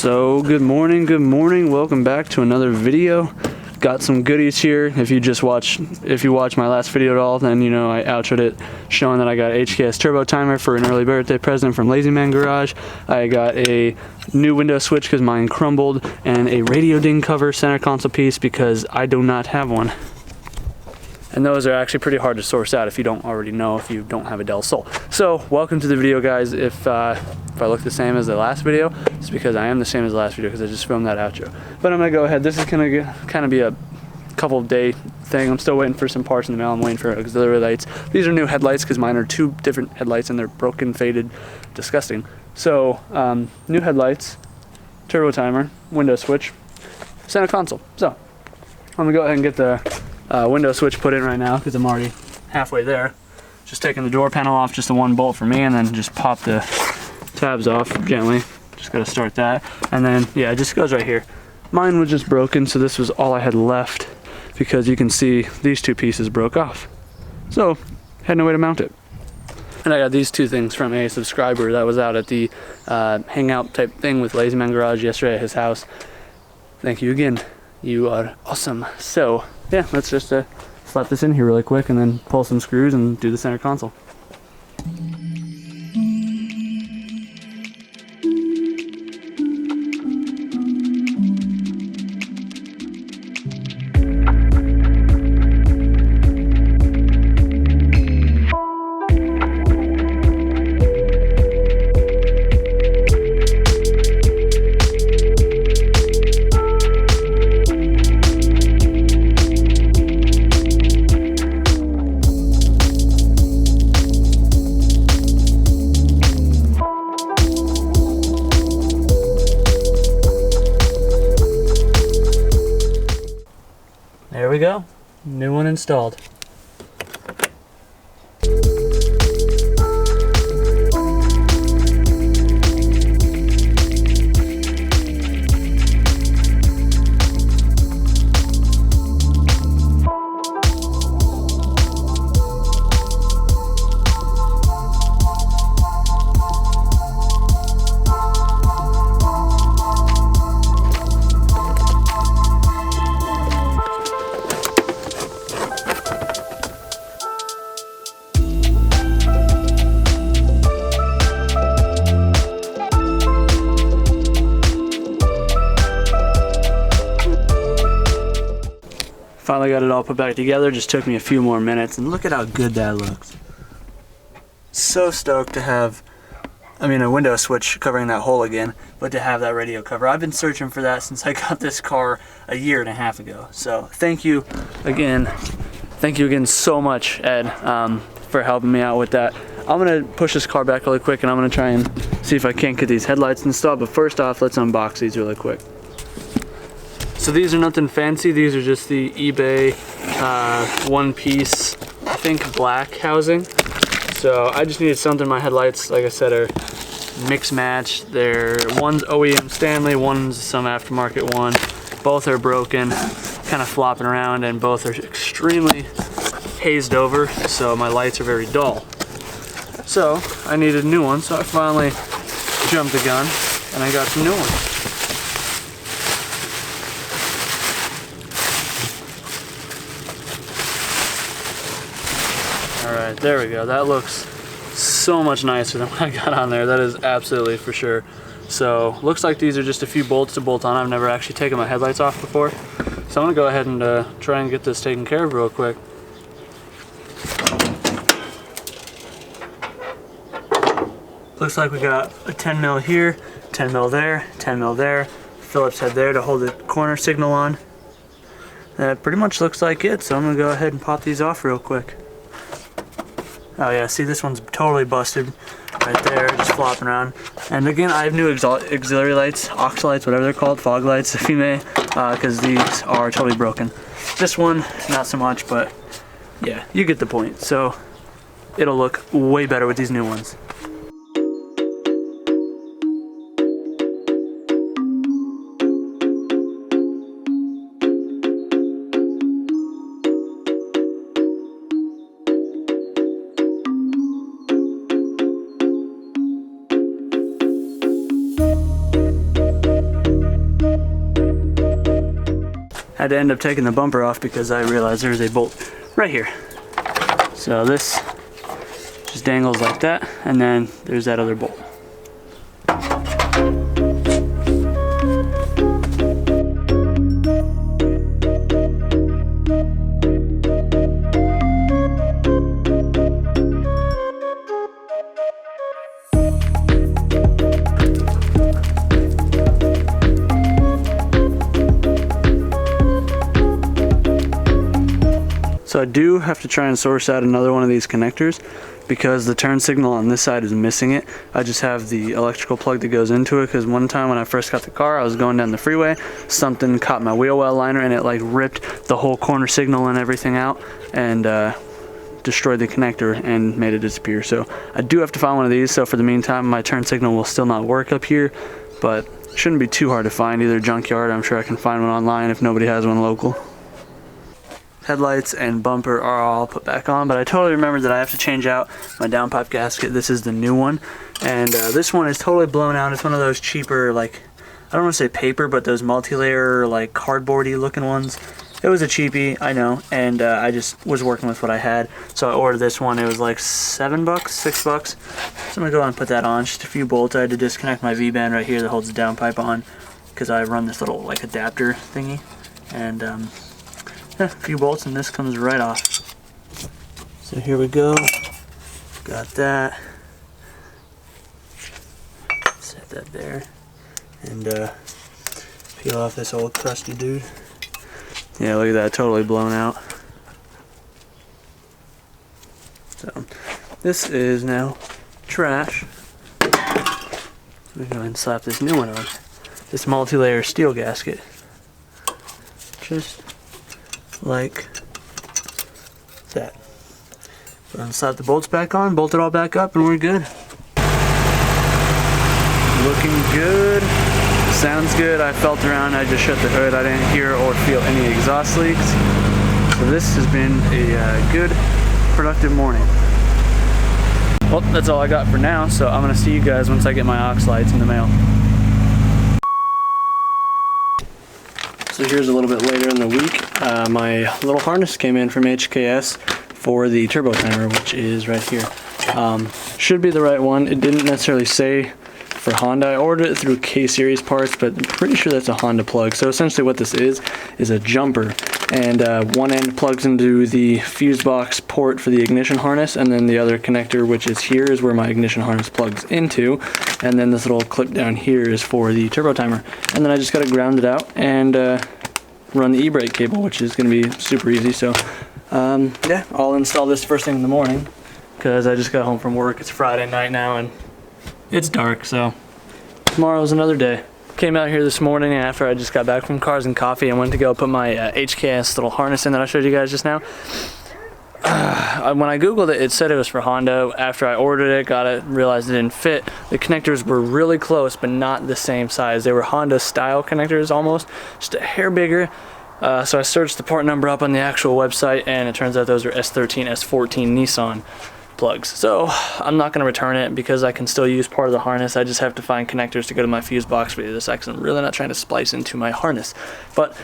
So good morning, welcome back to another video. Got some goodies here. If you watched my last video at all, then you know I outroed it showing that I got HKS turbo timer for an early birthday present from Lazy Man Garage. I got a new window switch because mine crumbled, and a radio ding cover center console piece because I do not have one. And those are actually pretty hard to source out if you don't already know, if you don't have a Del Sol. So welcome to the video, guys. If I look the same as the last video, it's because I am the same as the last video because I just filmed that outro. But I'm gonna go ahead. This is gonna kind of be a couple of day thing. I'm still waiting for some parts in the mail. I'm waiting for auxiliary lights. These are new headlights because mine are two different headlights and they're broken, faded, disgusting. So new headlights, turbo timer, window switch, center console. So I'm gonna go ahead and get the window switch put in right now because I'm already halfway there. Just taking the door panel off, just the one bolt for me, and then just pop the tabs off gently. Just gotta start that, and then yeah, it just goes right here. Mine was just broken, so this was all I had left because you can see these two pieces broke off. So had no way to mount it. And I got these two things from a subscriber that was out at the hangout type thing with Lazy Man Garage yesterday at his house. Thank you again. You are awesome. So yeah, let's just slap this in here really quick and then pull some screws and do the center console. There we go, new one installed. Finally got it all put back together. Just took me a few more minutes, and look at how good that looks. So stoked to have, a window switch covering that hole again, but to have that radio cover. I've been searching for that since I got this car a year and a half ago. So thank you again so much, Ed, for helping me out with that. I'm gonna push this car back really quick, and I'm gonna try and see if I can't get these headlights installed. But first off, let's unbox these really quick. So these are nothing fancy. These are just the eBay one-piece, I think, black housing. So I just needed something. My headlights, like I said, are mix match. One's OEM Stanley, one's some aftermarket one. Both are broken, kind of flopping around, and both are extremely hazed over, so my lights are very dull. So I needed a new one, so I finally jumped the gun and I got some new ones. Alright, there we go. That looks so much nicer than what I got on there. That is absolutely for sure. So, looks like these are just a few bolts to bolt on. I've never actually taken my headlights off before. So I'm going to go ahead and try and get this taken care of real quick. Looks like we got a 10 mil here, 10 mil there, 10 mil there, Phillips head there to hold the corner signal on. That pretty much looks like it, so I'm going to go ahead and pop these off real quick. Oh yeah, see, this one's totally busted right there, just flopping around. And again, I have new auxiliary lights, aux lights, whatever they're called, fog lights, if you may, because these are totally broken. This one, not so much, but yeah, you get the point. So it'll look way better with these new ones. had to end up taking the bumper off because I realized there's a bolt right here. So this just dangles like that, and then there's that other bolt. So I do have to try and source out another one of these connectors because the turn signal on this side is missing it. I just have the electrical plug that goes into it because one time when I first got the car, I was going down the freeway, something caught my wheel well liner and it like ripped the whole corner signal and everything out and destroyed the connector and made it disappear. So I do have to find one of these. So for the meantime, my turn signal will still not work up here, but it shouldn't be too hard to find. Either junkyard, I'm sure I can find one online if nobody has one local. Headlights and bumper are all put back on, but I totally remembered that I have to change out my downpipe gasket. This is the new one, and this one is totally blown out. It's one of those cheaper, like, I don't want to say paper, but those multi-layer, like, cardboardy looking ones. It was a cheapie, I know, and I just was working with what I had, so I ordered this one. It was like $7, $6. So I'm gonna go ahead and put that on. Just a few bolts. I had to disconnect my V-band right here that holds the downpipe on because I run this little, like, adapter thingy, and a few bolts and this comes right off. So here we go. Got that. Set that there. And peel off this old crusty dude. Yeah, look at that, totally blown out. So this is now trash. Let me go ahead and slap this new one on. This multi-layer steel gasket. Just like that. Go ahead and slap the bolts back on, bolt it all back up, and we're good. Looking good. Sounds good. I felt around, I just shut the hood. I didn't hear or feel any exhaust leaks. So this has been a good, productive morning. Well, that's all I got for now, so I'm gonna see you guys once I get my aux lights in the mail. So here's a little bit later in the week. My little harness came in from HKS for the turbo timer, which is right here. Should be the right one. It didn't necessarily say for Honda. I ordered it through K-Series parts, but I'm pretty sure that's a Honda plug. So essentially what this is a jumper. And one end plugs into the fuse box port for the ignition harness, and then the other connector, which is here, is where my ignition harness plugs into. And then this little clip down here is for the turbo timer. And then I just got to ground it out and run the e-brake cable, which is going to be super easy. So yeah, I'll install this first thing in the morning because I just got home from work. It's Friday night now and it's dark, so tomorrow's another day. Came out here this morning after I just got back from Cars and Coffee and went to go put my HKS little harness in that I showed you guys just now. When I googled it, it said it was for Honda. After I ordered it, got it, realized it didn't fit. The connectors were really close, but not the same size. They were Honda style connectors almost, just a hair bigger. So I searched the part number up on the actual website, and it turns out those are S13, S14 Nissan plugs. So I'm not going to return it because I can still use part of the harness. I just have to find connectors to go to my fuse box for this because I'm really not trying to splice into my harness. But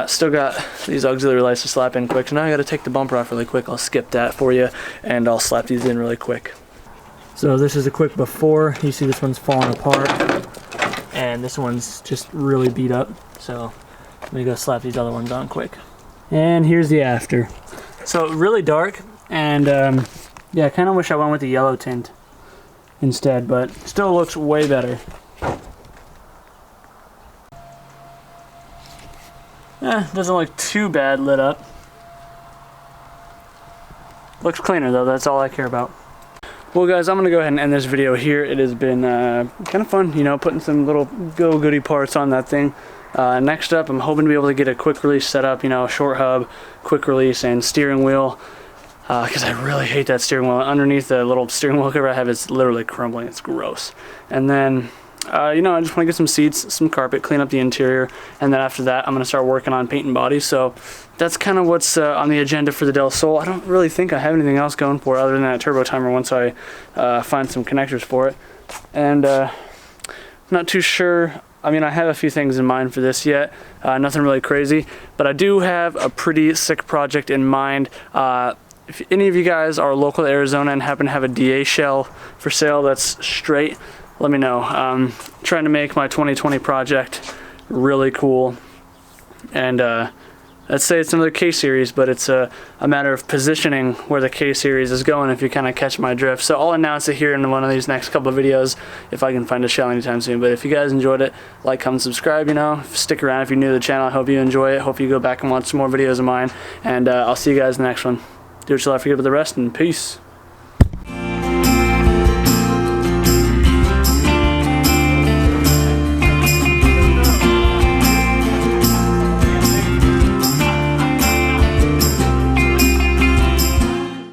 still got these auxiliary lights to slap in quick. So now I got to take the bumper off really quick. I'll skip that for you and I'll slap these in really quick. So this is a quick before. You see this one's falling apart and this one's just really beat up. So let me go slap these other ones on quick. And here's the after. So really dark, and yeah, I kind of wish I went with the yellow tint instead, but still looks way better. Doesn't look too bad lit up. Looks cleaner though, that's all I care about. Well guys, I'm gonna go ahead and end this video here. It has been kind of fun, you know, putting some little goody parts on that thing. Next up, I'm hoping to be able to get a quick release setup, you know, short hub, quick release, and steering wheel. Because I really hate that steering wheel. Underneath the little steering wheel cover I have, it's literally crumbling. It's gross. And then, you know, I just want to get some seats, some carpet, clean up the interior, and then after that, I'm going to start working on paint and body. So that's kind of what's on the agenda for the Del Sol. I don't really think I have anything else going for it other than that turbo timer once I find some connectors for it. And I'm not too sure I mean, I have a few things in mind for this yet, nothing really crazy, but I do have a pretty sick project in mind. If any of you guys are local to Arizona and happen to have a DA shell for sale that's straight, let me know. Trying to make my 2020 project really cool, and let's say it's another K-Series, but it's a matter of positioning where the K-Series is going, if you kind of catch my drift. So I'll announce it here in one of these next couple of videos if I can find a shell anytime soon. But if you guys enjoyed it, like, comment, subscribe, you know. Stick around if you're new to the channel. I hope you enjoy it. Hope you go back and watch some more videos of mine. And I'll see you guys in the next one. Do what you like, forget about the rest, and peace.